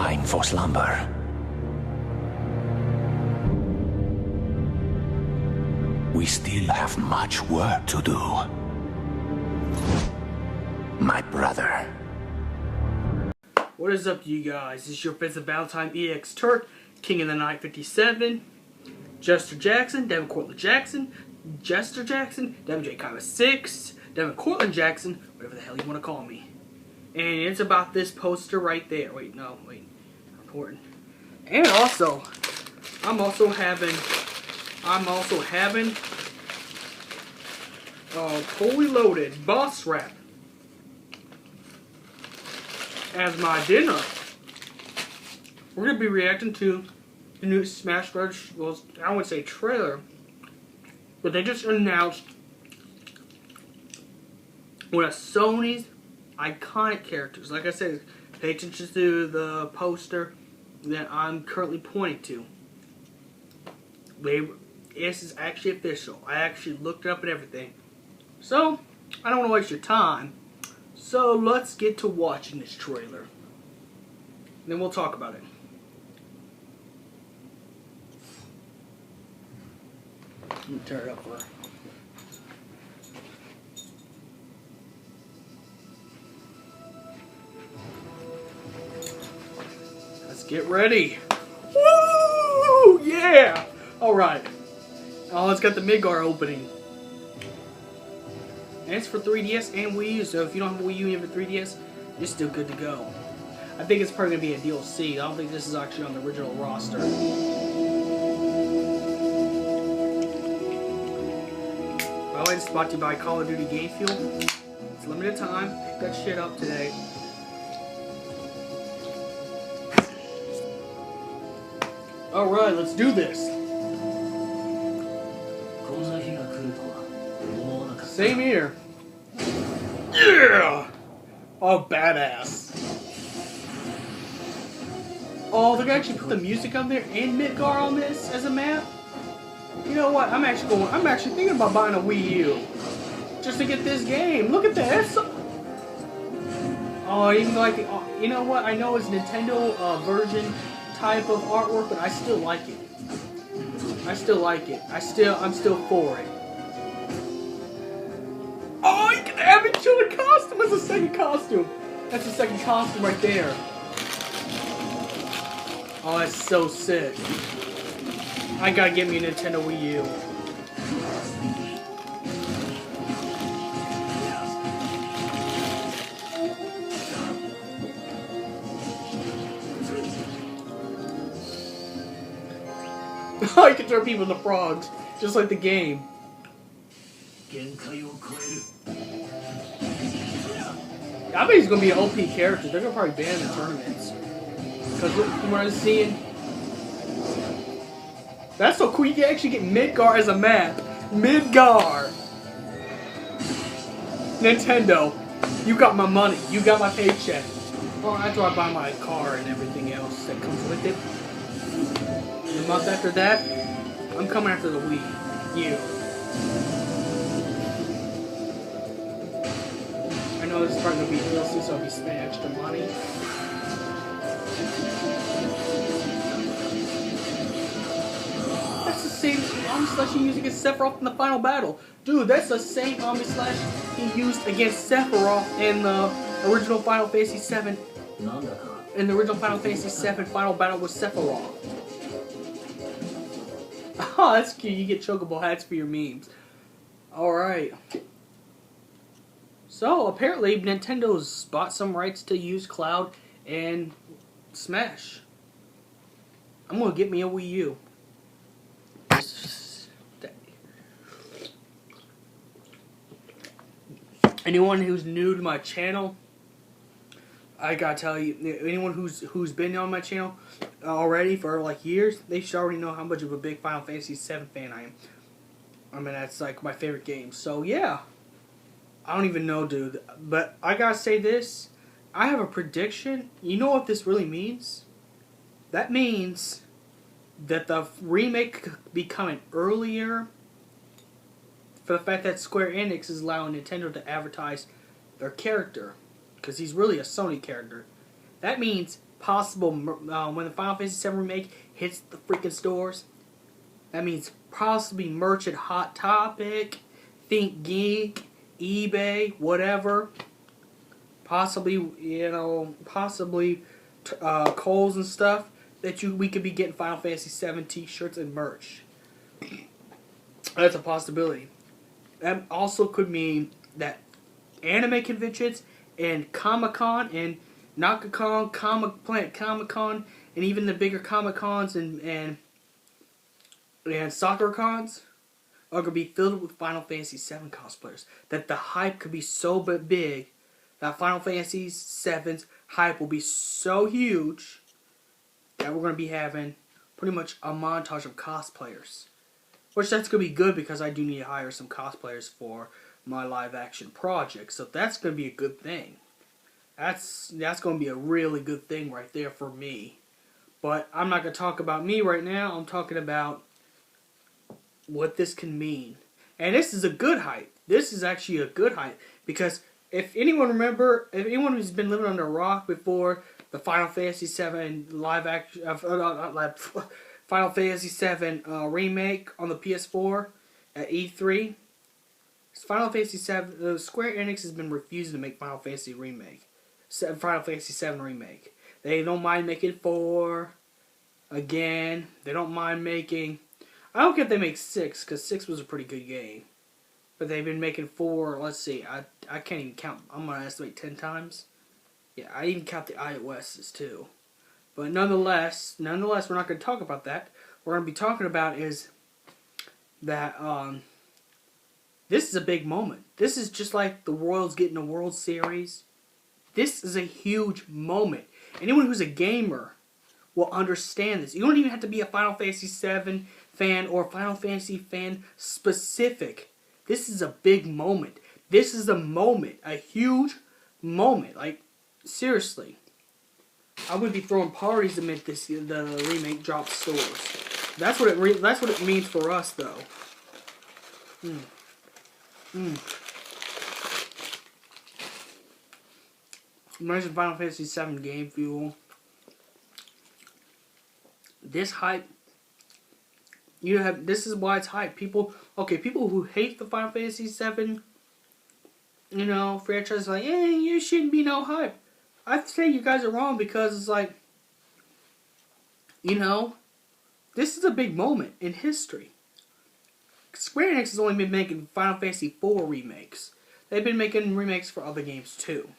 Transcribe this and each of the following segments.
time for slumber. We still have much work to do. My brother. What is up, you guys? This is your Fifth of Valentine EX Turk, King of the Night 57, Jester Jackson, Devin Cortland Jackson, Jester Jackson, Devin J. Kyle 6, Devin Cortland Jackson, whatever the hell you want to call me. And it's about this poster right there. Wait, important. And also, I'm also having fully loaded boss rap as my dinner. We're going to be reacting to the new Smash Bros. Well, I wouldn't say trailer, but they just announced one of Sony's iconic characters. Like I said, pay attention to the poster that I'm currently pointing to. This is actually official. I actually looked it up and everything. So, I don't want to waste your time. So, let's get to watching this trailer. Then we'll talk about it. Let me turn it up for her. Let's get ready. Woo! Yeah! Alright. Oh, it's got the Midgar opening. And it's for 3DS and Wii U, so if you don't have a Wii U and you have a 3DS, you're still good to go. I think it's probably going to be a DLC. I don't think this is actually on the original roster. By the way, it's brought to you by Call of Duty Game Fuel. It's limited time. Pick that shit up today. Alright, let's do this. Same here. Yeah! Oh, badass. Oh, they're gonna actually put the music on there and Midgar on this as a map? You know what? I'm actually thinking about buying a Wii U. Just to get this game. Look at this! Oh, even like the, you know what? I know it's Nintendo version type of artwork, but I still like it. I still like it. I'm still for it. Oh, you can have it to the costume as a second costume. That's the second costume right there. Oh, that's so sick. I gotta get me a Nintendo Wii U. Oh, you can turn people into frogs, just like the game. I bet he's gonna be an OP character. They're gonna probably ban him in tournaments. Because from what I'm seeing, that's so cool. You can actually get Midgar as a map. Midgar. Nintendo, you got my money. You got my paycheck. Well, after I buy my car and everything else that comes with it. And a month after that, I'm coming after the Wii U. I know this is probably going to be DLC, so I'll be spending extra money. That's the same Omni Slash he used against Sephiroth in the final battle. Dude, that's the same Omni Slash he used against Sephiroth in the original Final Fantasy VII. In the original Final Fantasy VII final battle with Sephiroth. Oh, that's cute. You get chocobo hats for your memes. Alright. So, apparently, Nintendo's bought some rights to use Cloud and Smash. I'm gonna get me a Wii U. Anyone who's new to my channel, I gotta tell you, anyone who's been on my channel already for like years, they should already know how much of a big Final Fantasy VII fan I am. I mean, that's like my favorite game. So yeah, I don't even know, dude. But I gotta say this, I have a prediction. You know what this really means? That means that the remake could be coming earlier for the fact that Square Enix is allowing Nintendo to advertise their character, because he's really a Sony character. That means possible when the Final Fantasy VII Remake hits the freaking stores. That means possibly merch at Hot Topic, Think Geek, eBay, whatever. Possibly, Kohl's and stuff that we could be getting Final Fantasy VII T-shirts and merch. That's a possibility. That also could mean that anime conventions and Comic-Con and Nakacon, Planet Comic-Con, and even the bigger Comic-Cons and soccer cons are going to be filled with Final Fantasy VII cosplayers. That the hype could be so big that Final Fantasy VII's hype will be so huge that we're going to be having pretty much a montage of cosplayers. Which that's going to be good because I do need to hire some cosplayers for my live action project. So that's going to be a good thing. That's going to be a really good thing right there for me. But I'm not going to talk about me right now. I'm talking about what this can mean. And this is a good hype. This is actually a good hype. Because if anyone who's been living under a rock before the Final Fantasy VII live action, Final Fantasy VII remake on the PS4 at E3, Final Fantasy VII, Square Enix has been refusing to make Final Fantasy VII remake. They don't mind making 4 again. They don't mind making. I don't care if they make 6 because 6 was a pretty good game. But they've been making 4. Let's see. I can't even count. I'm gonna estimate 10 times. Yeah, I even count the iOS's too. But nonetheless, we're not going to talk about that. What we're going to be talking about is that this is a big moment. This is just like the Royals getting a World Series. This is a huge moment. Anyone who's a gamer will understand this. You don't even have to be a Final Fantasy VII fan or Final Fantasy fan specific. This is a big moment. This is a moment. A huge moment. Like, seriously. I would be throwing parties to make the remake drop stores. That's what it means for us, though. Imagine Final Fantasy VII Game Fuel. This hype. This is why it's hype. People who hate the Final Fantasy VII, franchise, like, you shouldn't be no hype. I say you guys are wrong because it's like, this is a big moment in history. Square Enix has only been making Final Fantasy IV remakes. They've been making remakes for other games too,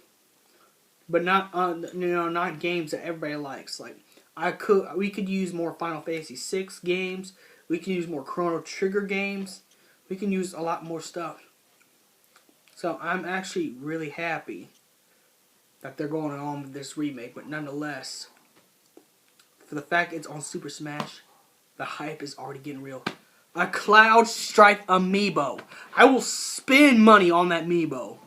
but not not games that everybody likes. Like we could use more Final Fantasy VI games. We can use more Chrono Trigger games. We can use a lot more stuff. So I'm actually really happy that they're going on with this remake, but nonetheless, for the fact it's on Super Smash, the hype is already getting real. A Cloud Strife amiibo. I will spend money on that amiibo.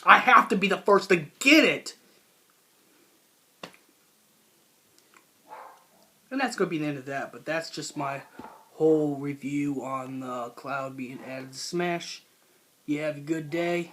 I have to be the first to get it. And that's going to be the end of that, but that's just my whole review on Cloud being added to Smash. You have a good day.